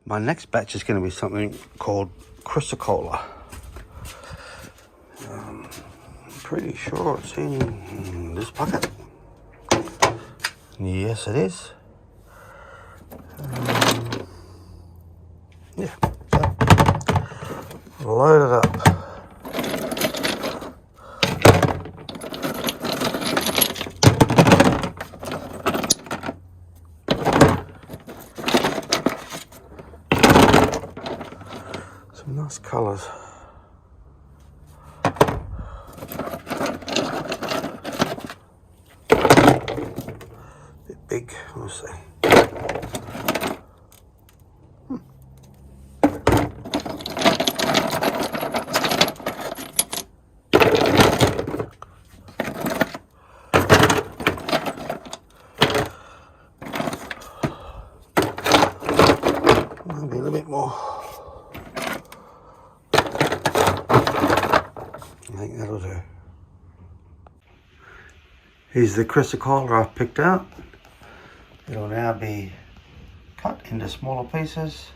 My next batch is going to be something called Chrysocolla. I'm pretty sure it's in this bucket. Yes, it is. Yeah, so load it up. Some nice colours. Bit big, we'll see. Maybe a little bit more. I think that'll do. Here's the Chrysocolla I've picked out. It'll now be cut into smaller pieces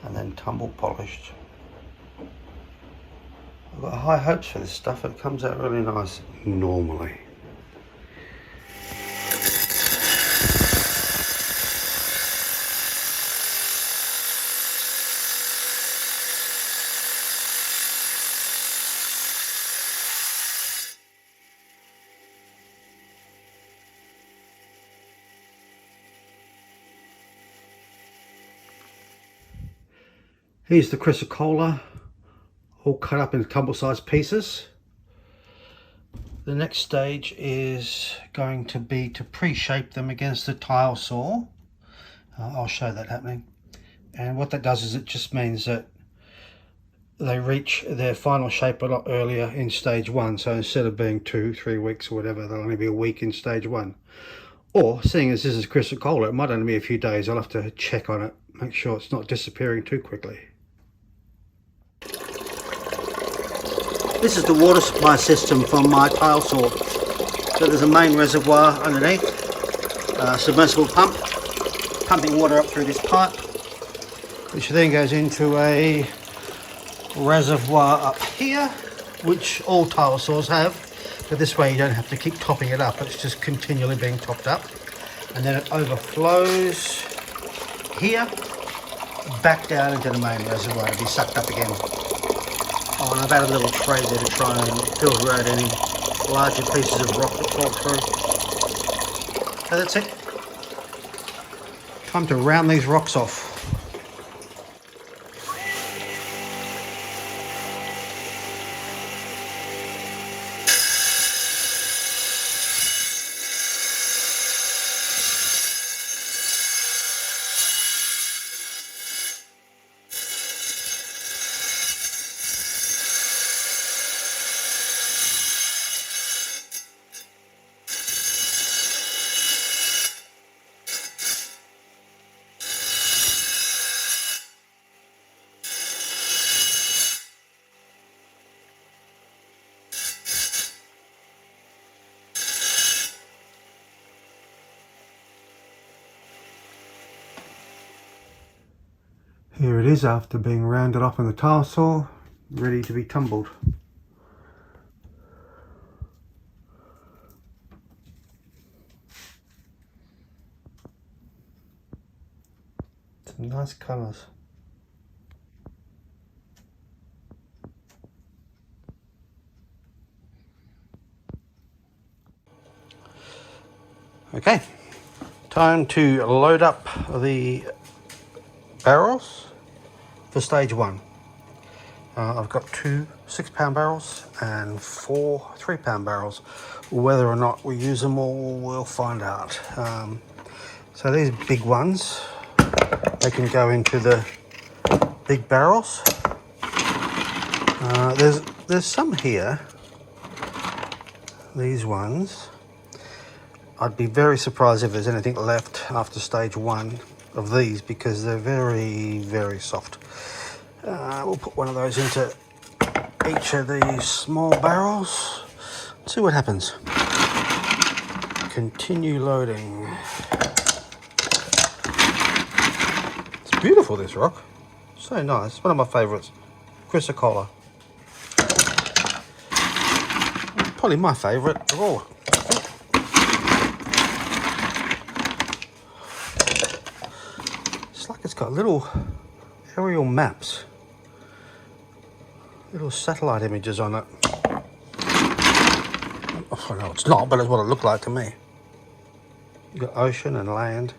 and then tumble polished. I've got high hopes for this stuff. It comes out really nice normally. Here's the Chrysocolla, all cut up into tumble-sized pieces. The next stage is going to be to pre-shape them against the tile saw. I'll show that happening. And what that does is it just means that they reach their final shape a lot earlier in stage one. So instead of being 2-3 weeks or whatever, they'll only be a week in stage one. Or, seeing as this is Chrysocolla, it might only be a few days. I'll have to check on it, make sure it's not disappearing too quickly. This is the water supply system from my tile saw. So there's a main reservoir underneath, submersible pump, pumping water up through this pipe, which then goes into a reservoir up here, which all tile saws have, but this way you don't have to keep topping it up, it's just continually being topped up. And then it overflows here, back down into the main reservoir to be sucked up again. Oh, and I've added a little tray there to try and filter out any larger pieces of rock that fall through. So that's it. Time to round these rocks off. Here it is after being rounded off on the tile saw, ready to be tumbled. Some nice colours. Okay, time to load up the barrels for stage one. I've got 2 6-pound barrels and 4 3-pound barrels. Whether or not we use them all, we'll find out. So these big ones, they can go into the big barrels. There's some here, these ones. I'd be very surprised if there's anything left after stage one of these because they're very, very soft. We'll put one of those into each of these small barrels. See what happens. Continue loading. It's beautiful, this rock. So nice. One of my favourites. Chrysocolla. Probably my favourite of all. It's like it's got little aerial maps. Little satellite images on it. Oh, no, it's not, but it's what it looked like to me. You've got ocean and land.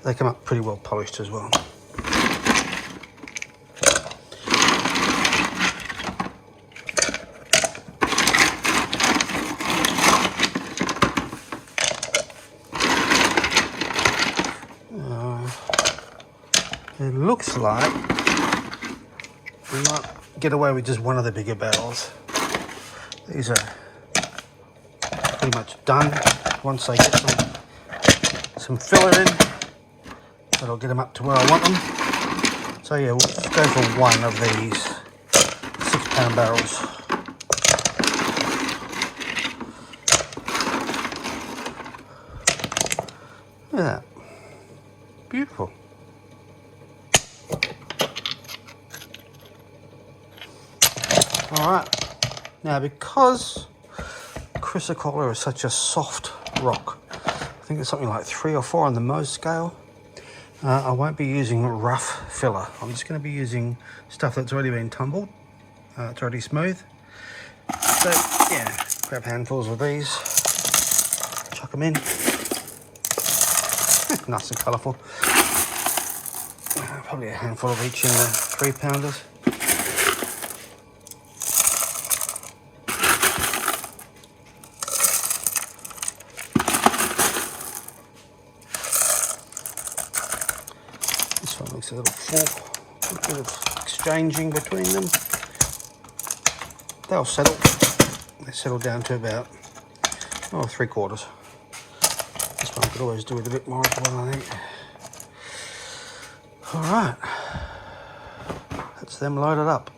They come up pretty well polished as well. It looks like we might get away with just one of the bigger barrels. These are pretty much done. Once they get some filler in, that'll get them up to where I want them. So yeah, we'll just go for one of these 6-pound barrels. Look at that. Beautiful. Alright, now because Chrysocolla is such a soft rock, I think it's something like 3 or 4 on the Mohs scale, I won't be using rough filler. I'm just going to be using stuff that's already been tumbled, it's already smooth. So yeah, grab handfuls of these, chuck them in, nice and colourful. Probably a handful of each in the 3-pounders. This one looks a little full, a bit of exchanging between them. They'll settle. They settle down to about 3/4. This one could always do with a bit more as well, I think. Alright, that's them loaded up.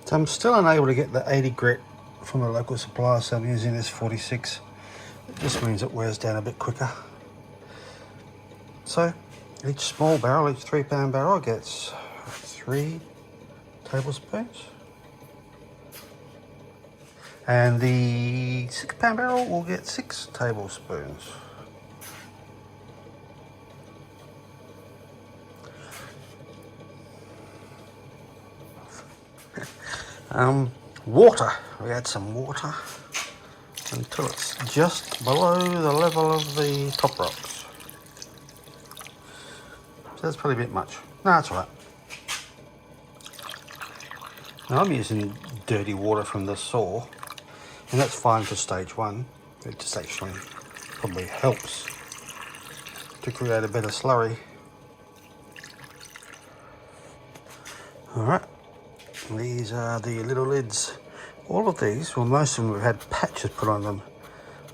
So I'm still unable to get the 80 grit from a local supplier, so I'm using this 46. It just means it wears down a bit quicker. So each small barrel, each 3-pound barrel gets 3 tablespoons. And the 6-pound barrel will get 6 tablespoons. Water. We add some water until it's just below the level of the top rocks. So that's probably a bit much. No, that's all right. Now I'm using dirty water from the saw, and that's fine for stage 1. It just actually probably helps to create a better slurry. All right. These are the little lids. All of these, well, most of them have had patches put on them.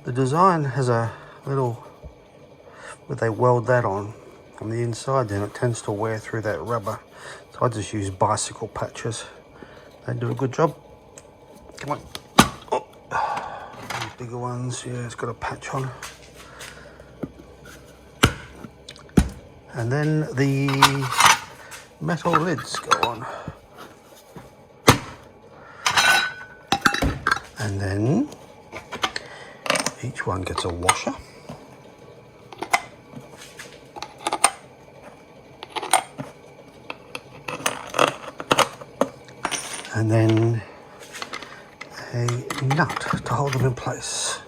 The design has a little, where they weld that on the inside, then it tends to wear through that rubber. So I just use bicycle patches. They do a good job. Come on. Oh. These bigger ones, yeah, it's got a patch on. And then the metal lids go on. And then each one gets a washer. And then a nut to hold them in place.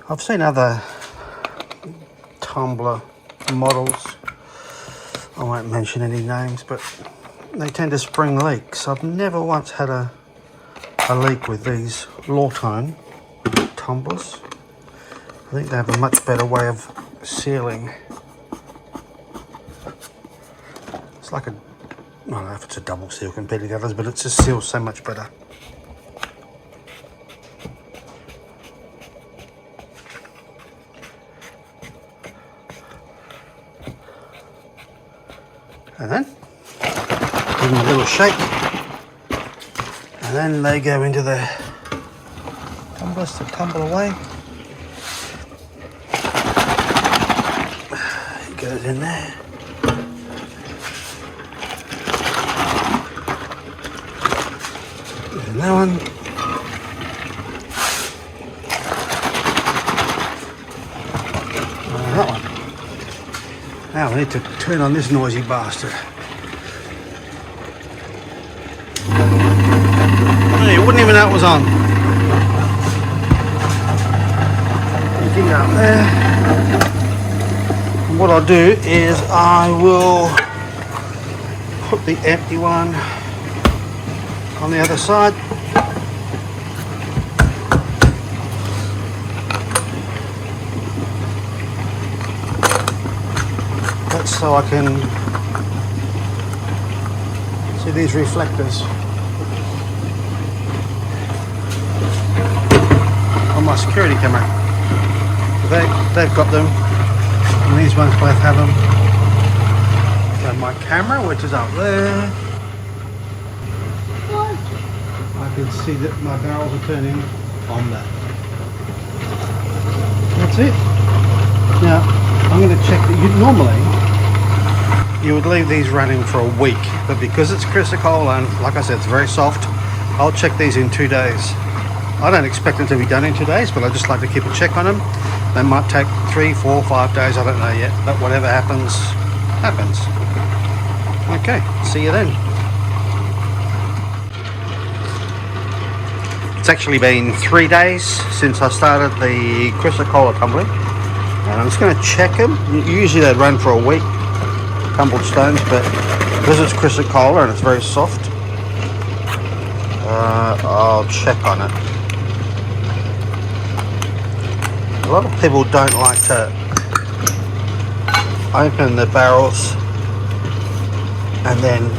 I've seen other tumbler models, I won't mention any names, but they tend to spring leaks. I've never once had a leak with these Lawtone tumblers. I think they have a much better way of sealing. It's like a, I don't know if it's a double seal compared to the others, but it just seals so much better. And then give them a little shake, and then they go into the tumblers to tumble away. get it in there. And that one. And that one. Now we need to turn on this noisy bastard. Hey, you wouldn't even know it was on. Get it up there. And what I'll do is I will put the empty one on the other side. That's so I can see these reflectors on my security camera. They've got them, and these ones both have them. And my camera, which is up there, I can see that my barrels are turning on that. That's it. Now, I'm going to check that normally you would leave these running for a week, but because it's Chrysocolla and like I said, it's very soft, I'll check these in 2 days. I don't expect them to be done in 2 days, but I just like to keep a check on them. They might take 3, 4, 5 days, I don't know yet, but whatever happens, happens. Okay, see you then. It's actually been 3 days since I started the Chrysocolla tumbling, and I'm just going to check them. Usually they'd run for a week, tumbled stones, but because it's Chrysocolla and it's very soft, I'll check on it. A lot of people don't like to open the barrels and then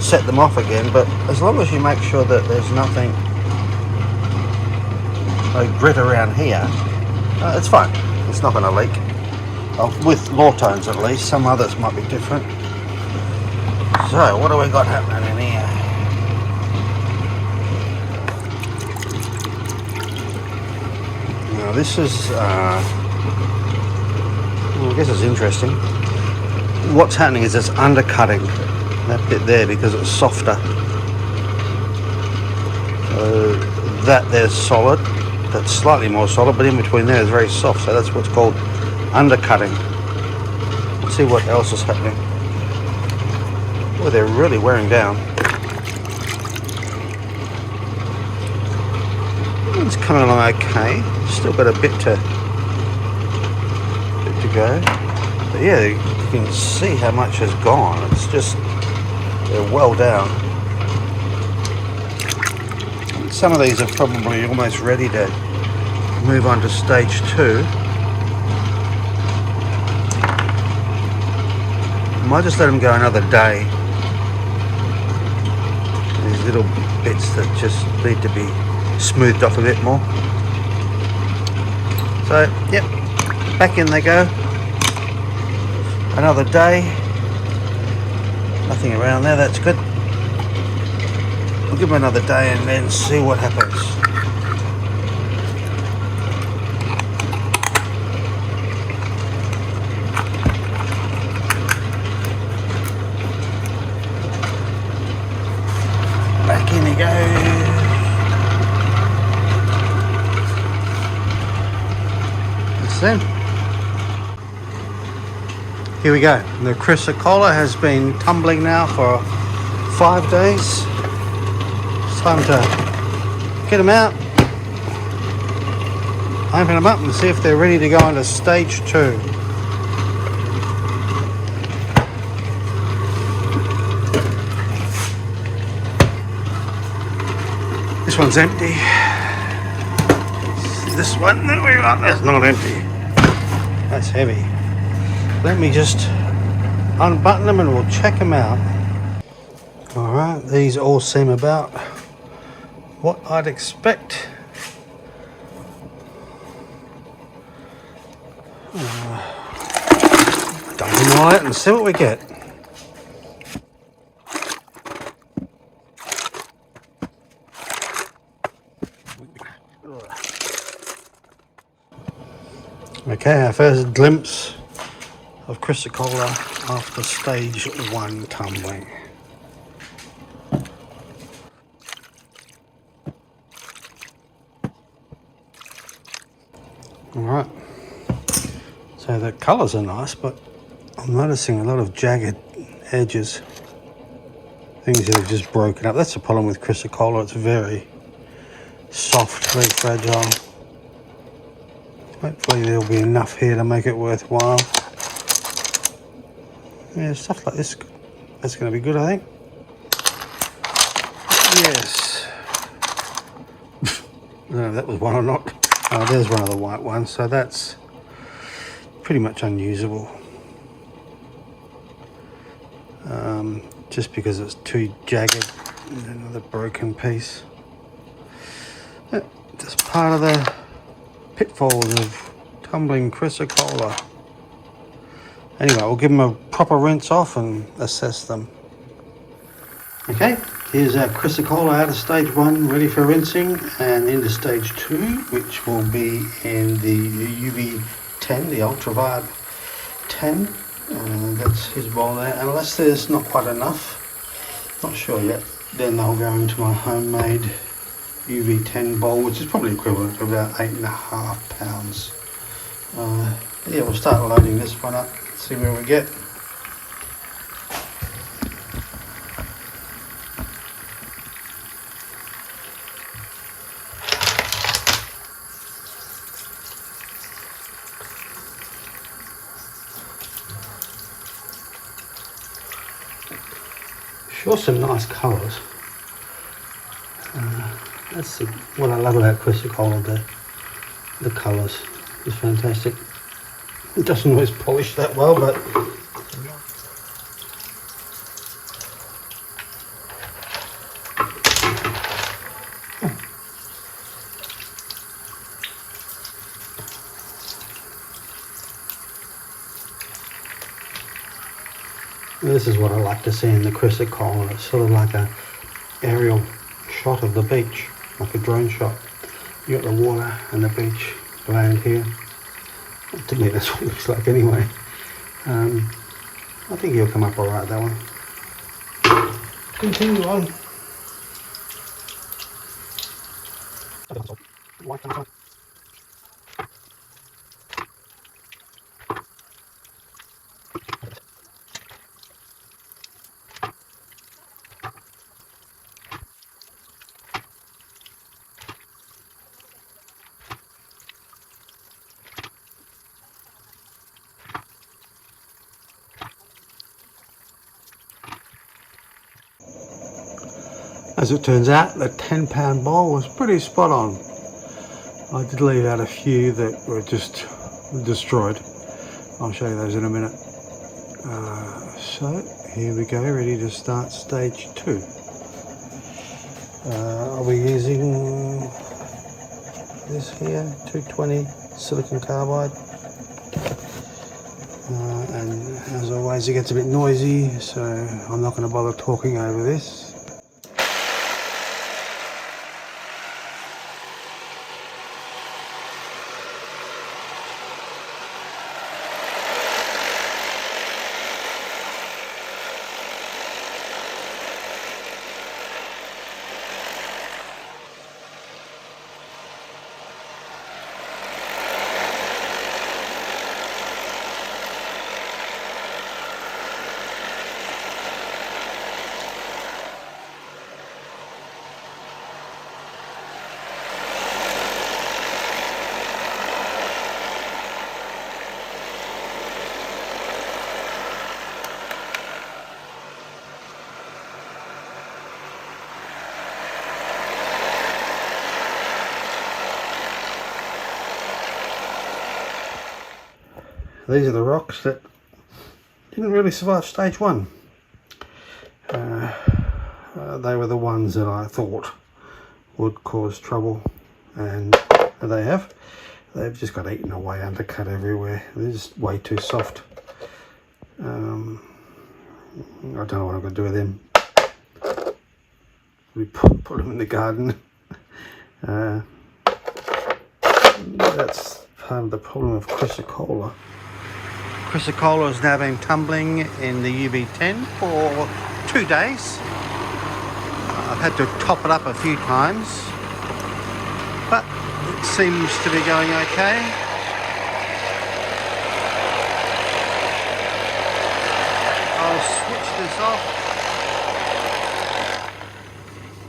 set them off again, but as long as you make sure that there's nothing like grit around here, it's fine. It's not going to leak. With low tones at least. Some others might be different. So what do we got happening in here? Now this is well, I guess it's interesting. What's happening is it's undercutting that bit there because it's softer. That there's solid, that's slightly more solid, but in between there is very soft, so that's what's called undercutting. Let's see what else is happening. Oh, they're really wearing down. It's coming along okay. Still got a bit to go. But yeah, you can see how much has gone. It's just, they're well down. Some of these are probably almost ready to move on to stage 2. Might just let them go another day. These little bits that just need to be smoothed off a bit more. So, yep, back in they go. Another day. Nothing around there, that's good. We'll give them another day and then see what happens. Back in he goes. That's them. Here we go. The Chrysocolla has been tumbling now for 5 days. Time to get them out, open them up and see if they're ready to go into stage 2. This one's empty. This one that we got, that's not empty. That's heavy. Let me just unbutton them and we'll check them out. Alright, these all seem about what I'd expect. Dump them all out and see what we get. Okay, our first glimpse of Chrysocolla after stage 1 tumbling. Alright, so the colours are nice, but I'm noticing a lot of jagged edges, things that have just broken up. That's the problem with Chrysocolla, it's very soft, very fragile. Hopefully there'll be enough here to make it worthwhile. Yeah, stuff like this, that's going to be good, I think. Yes. I don't know if that was one or not. Oh, there's one of the white ones, so that's pretty much unusable. Just because it's too jagged. Another broken piece. Yeah, just part of the pitfalls of tumbling Chrysocolla. Anyway, we'll give them a proper rinse off and assess them. Okay, here's our Chrysocolla out of stage 1, ready for rinsing, and into stage 2, which will be in the UV10, the ultraviolet 10. That's his bowl there. Unless there's not quite enough, not sure yet, then I'll go into my homemade UV10 bowl, which is probably equivalent to about 8.5 pounds. Yeah, we'll start loading this one up, see where we get. Sure, some nice colours. That's what I love about Chrysocolla, the colours. It's fantastic. It doesn't always polish that well, but this is what I like to see in the Chrysocolla. It's sort of like a aerial shot of the beach, like a drone shot. You got the water and the beach land here. To me, that's what it looks like anyway. I think he'll come up alright, that one. Continue on. As it turns out, the 10-pound bowl was pretty spot on. I did leave out a few that were just destroyed. I'll show you those in a minute. So here we go, ready to start stage 2. I'll be using this here, 220 silicon carbide. And as always, it gets a bit noisy, so I'm not going to bother talking over this. These are the rocks that didn't really survive stage 1. They were the ones that I thought would cause trouble, and they have. They've just got eaten away, undercut everywhere. They're just way too soft. I don't know what I'm going to do with them. We put them in the garden. That's part of the problem of Chrysocolla. Chrysocolla has now been tumbling in the UV10 for 2 days. I've had to top it up a few times, but it seems to be going okay. I'll switch this off,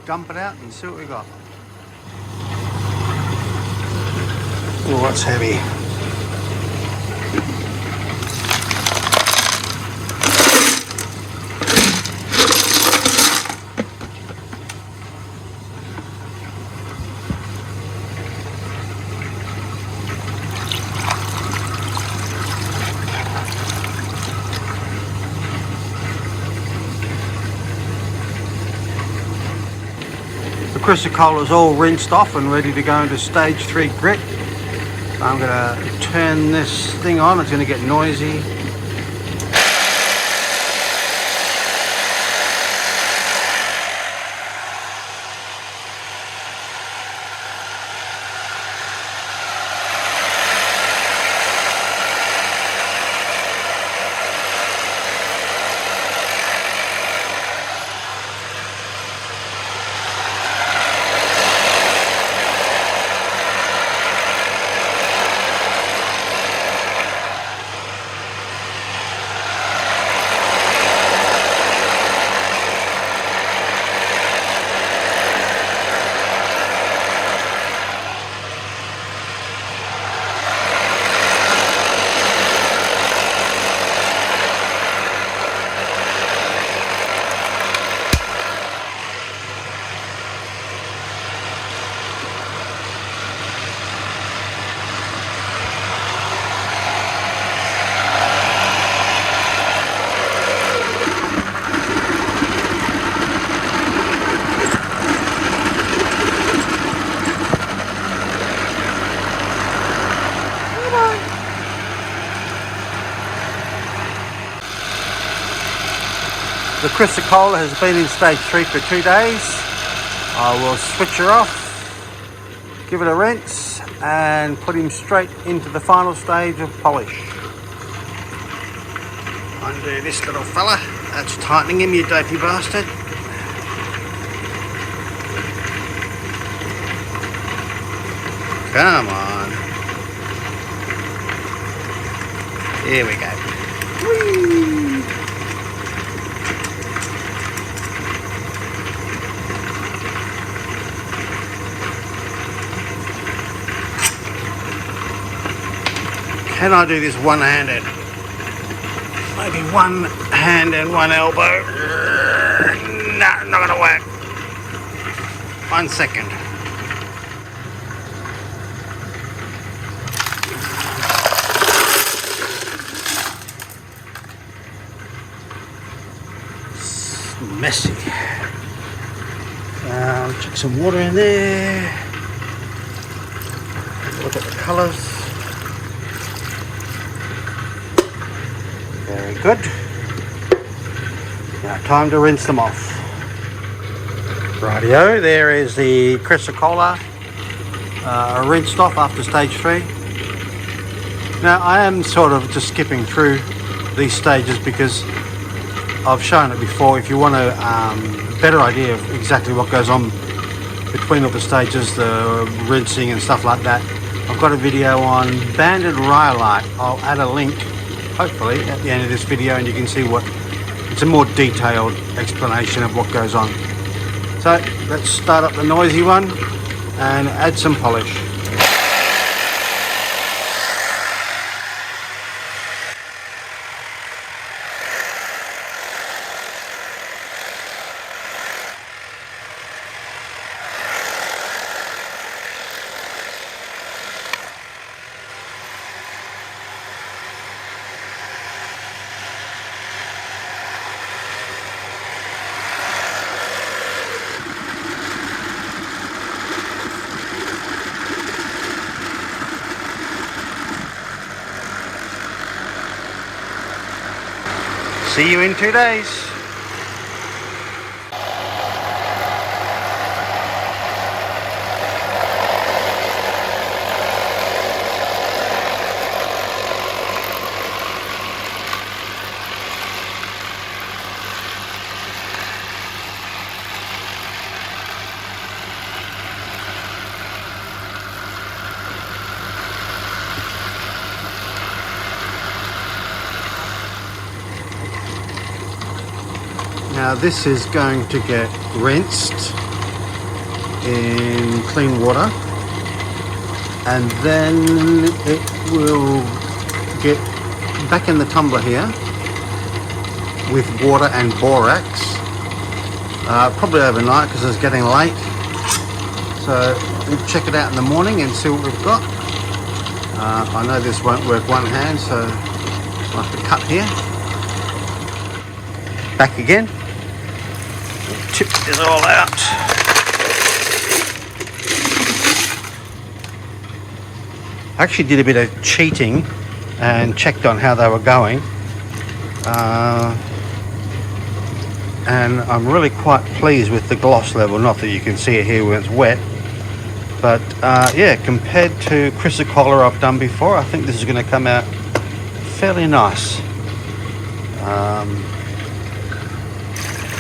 dump it out and see what we got. Oh, that's heavy. The Chrysocolla is all rinsed off and ready to go into stage 3 grit. I'm going to turn this thing on, it's going to get noisy. The Chrysocolla has been in stage 3 for 2 days. I will switch her off, give it a rinse and put him straight into the final stage of polish. Undo this little fella, that's tightening him, you dopey bastard. Come on. Here we go. Whee! Can I do this one-handed? Maybe one hand and one elbow. No, not gonna work. 1 second. It's messy. Chuck some water in there. Look at the colours. Very good. Now time to rinse them off. Rightio, there is the Chrysocolla rinsed off after stage 3. Now I am sort of just skipping through these stages because I've shown it before. If you want a better idea of exactly what goes on between all the stages, the rinsing and stuff like that, I've got a video on banded rhyolite. I'll add a link hopefully at the end of this video and you can see what it's a more detailed explanation of what goes on. So let's start up the noisy one and add some polish. See you in 2 days. Now this is going to get rinsed in clean water, and then it will get back in the tumbler here with water and borax, probably overnight because it's getting late. So we'll check it out in the morning and see what we've got. I know this won't work one hand, so I'll have to cut here. Back again. We'll tip this all out. I actually did a bit of cheating and checked on how they were going. And I'm really quite pleased with the gloss level. Not that you can see it here when it's wet. But yeah, compared to Chrysocolla I've done before, I think this is going to come out fairly nice.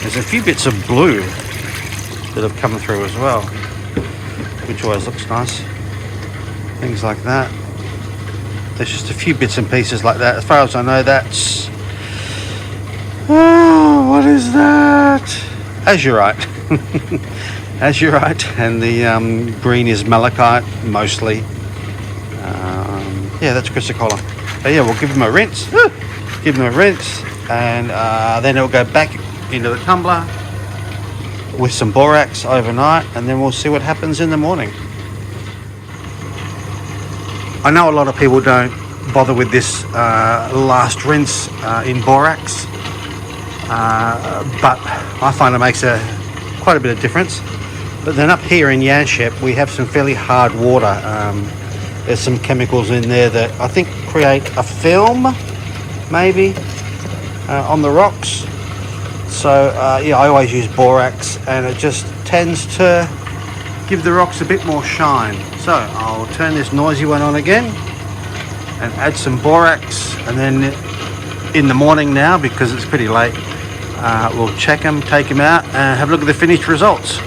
There's a few bits of blue that have come through as well, which always looks nice. Things like that. There's just a few bits and pieces like that. As far as I know, that's... Oh, what is that? Azurite. Azurite, and the green is malachite mostly. Yeah, that's Chrysocolla. So yeah, we'll give them a rinse. Give them a rinse, and then it'll go back into the tumbler with some borax overnight, and then we'll see what happens in the morning. I know a lot of people don't bother with this last rinse in borax, but I find it makes quite a bit of difference. But then up here in Yanshep we have some fairly hard water. There's some chemicals in there that I think create a film, maybe, on the rocks. So yeah, I always use borax, and it just tends to give the rocks a bit more shine. So I'll turn this noisy one on again and add some borax, and then in the morning now, because it's pretty late, we'll check them, take them out, and have a look at the finished results.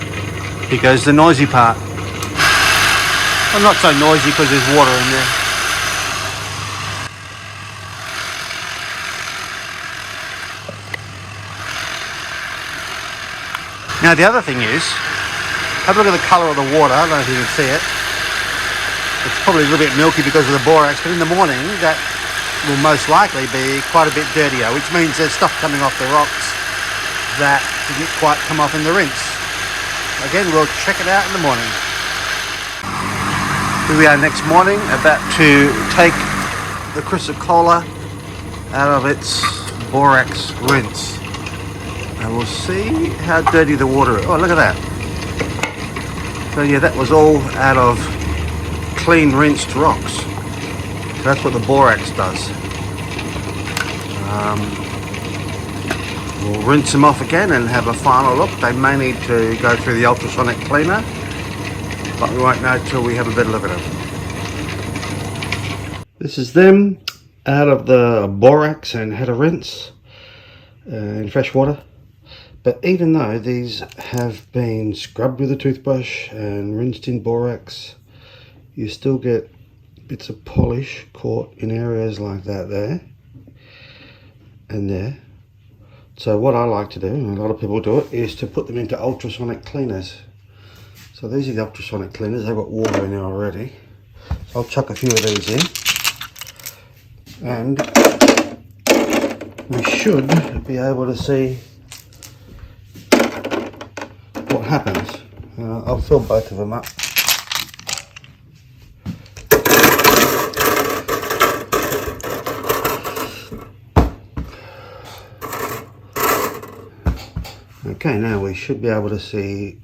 Here goes the noisy part. Well, not so noisy because there's water in there. Now the other thing is, have a look at the colour of the water. I don't know if you can see it. It's probably a little bit milky because of the borax, but in the morning that will most likely be quite a bit dirtier, which means there's stuff coming off the rocks that didn't quite come off in the rinse. Again, we'll check it out in the morning. Here we are next morning, about to take the Chrysocolla out of its borax rinse. And we'll see how dirty the water is. Oh, look at that. So yeah, that was all out of clean rinsed rocks. So that's what the borax does. We'll rinse them off again and have a final look. They may need to go through the ultrasonic cleaner, but we won't know till we have a better look at them. This is them out of the borax and had a rinse in fresh water. But even though these have been scrubbed with a toothbrush and rinsed in borax, you still get bits of polish caught in areas like that there and there. So what I like to do, and a lot of people do it, is to put them into ultrasonic cleaners. So these are the ultrasonic cleaners. They've got water in there already. So I'll chuck a few of these in, and we should be able to see what happens. I'll fill both of them up. Okay, now we should be able to see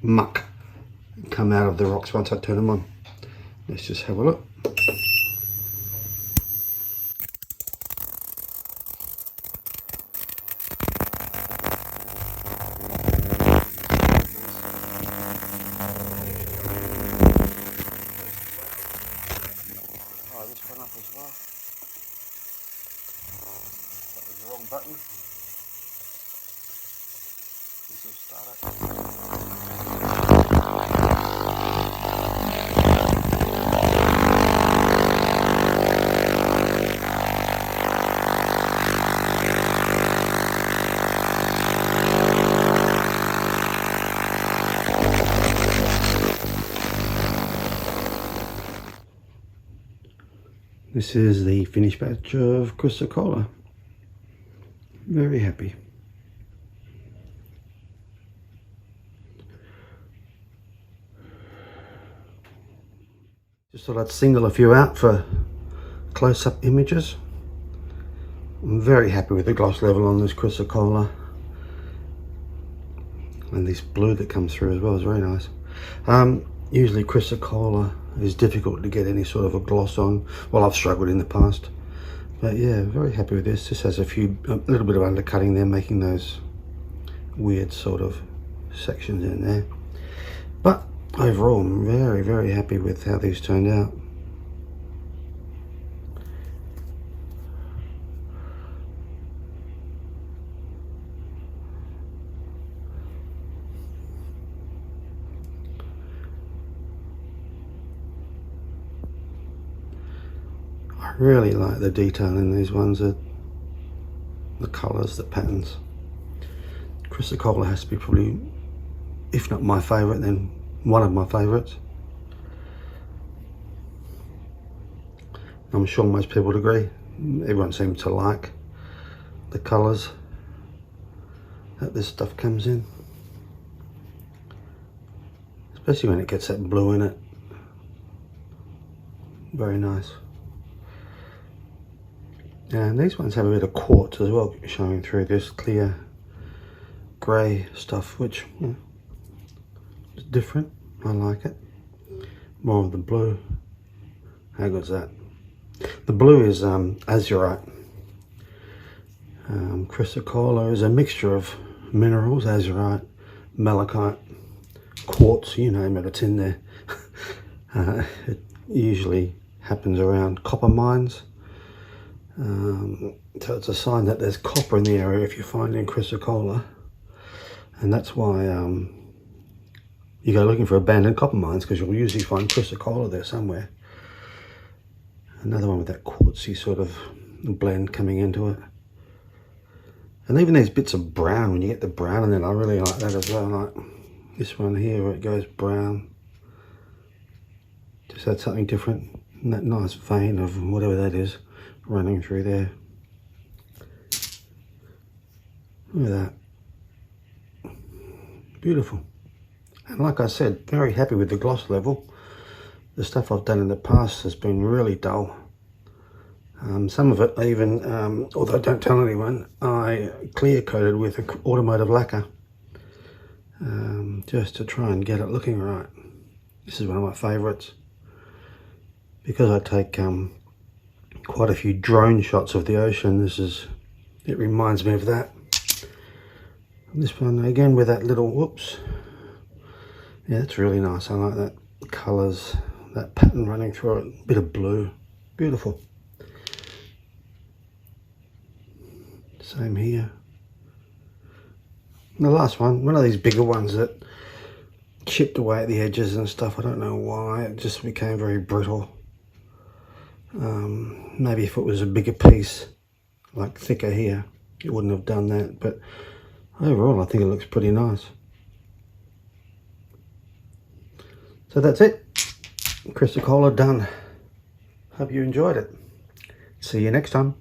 muck come out of the rocks once I turn them on. Let's just have a look. Oh, this one up as well. That was the wrong button. This will start it. This is the finished batch of Chrysocolla. Very happy. Just thought I'd single a few out for close-up images. I'm very happy with the gloss level on this Chrysocolla. And this blue that comes through as well is very nice. Usually Chrysocolla is difficult to get any sort of a gloss on. Well, I've struggled in the past. But yeah, very happy with this. This has a little bit of undercutting there, making those weird sort of sections in there. But overall, I'm very, very happy with how these turned out. I really like the detail in these ones, the colours, the patterns. Chrysocolla has to be probably, if not my favourite, then one of my favourites. I'm sure most people would agree. Everyone seems to like the colours that this stuff comes in, especially when it gets that blue in it. Very nice. And these ones have a bit of quartz as well, showing through this clear grey stuff, which is different. I like it. More of the blue. How good's that? The blue is azurite. Chrysocolla is a mixture of minerals, azurite, malachite, quartz, you name it, it's in there. It usually happens around copper mines. So it's a sign that there's copper in the area if you find in Chrysocolla, and that's why you go looking for abandoned copper mines, because you'll usually find Chrysocolla there somewhere. Another one with that quartzy sort of blend coming into it, and even these bits of brown, when you get the brown in it, I really like that as well. Like this one here where it goes brown, just had something different, and that nice vein of whatever that is running through there. Look at that. Beautiful. And like I said, very happy with the gloss level. The stuff I've done in the past has been really dull. Some of it even, although don't tell anyone, I clear coated with automotive lacquer, just to try and get it looking right. This is one of my favourites, because I take quite a few drone shots of the ocean. It reminds me of that. And this one again with that little, whoops, yeah, it's really nice. I like that colours, that pattern running through it, bit of blue, beautiful. Same here. And the last one of these bigger ones that chipped away at the edges and stuff. I don't know why, it just became very brittle. Maybe if it was a bigger piece, like thicker here, it wouldn't have done that, but overall I think it looks pretty nice. So that's it. Chrysocolla done. Hope you enjoyed it. See you next time.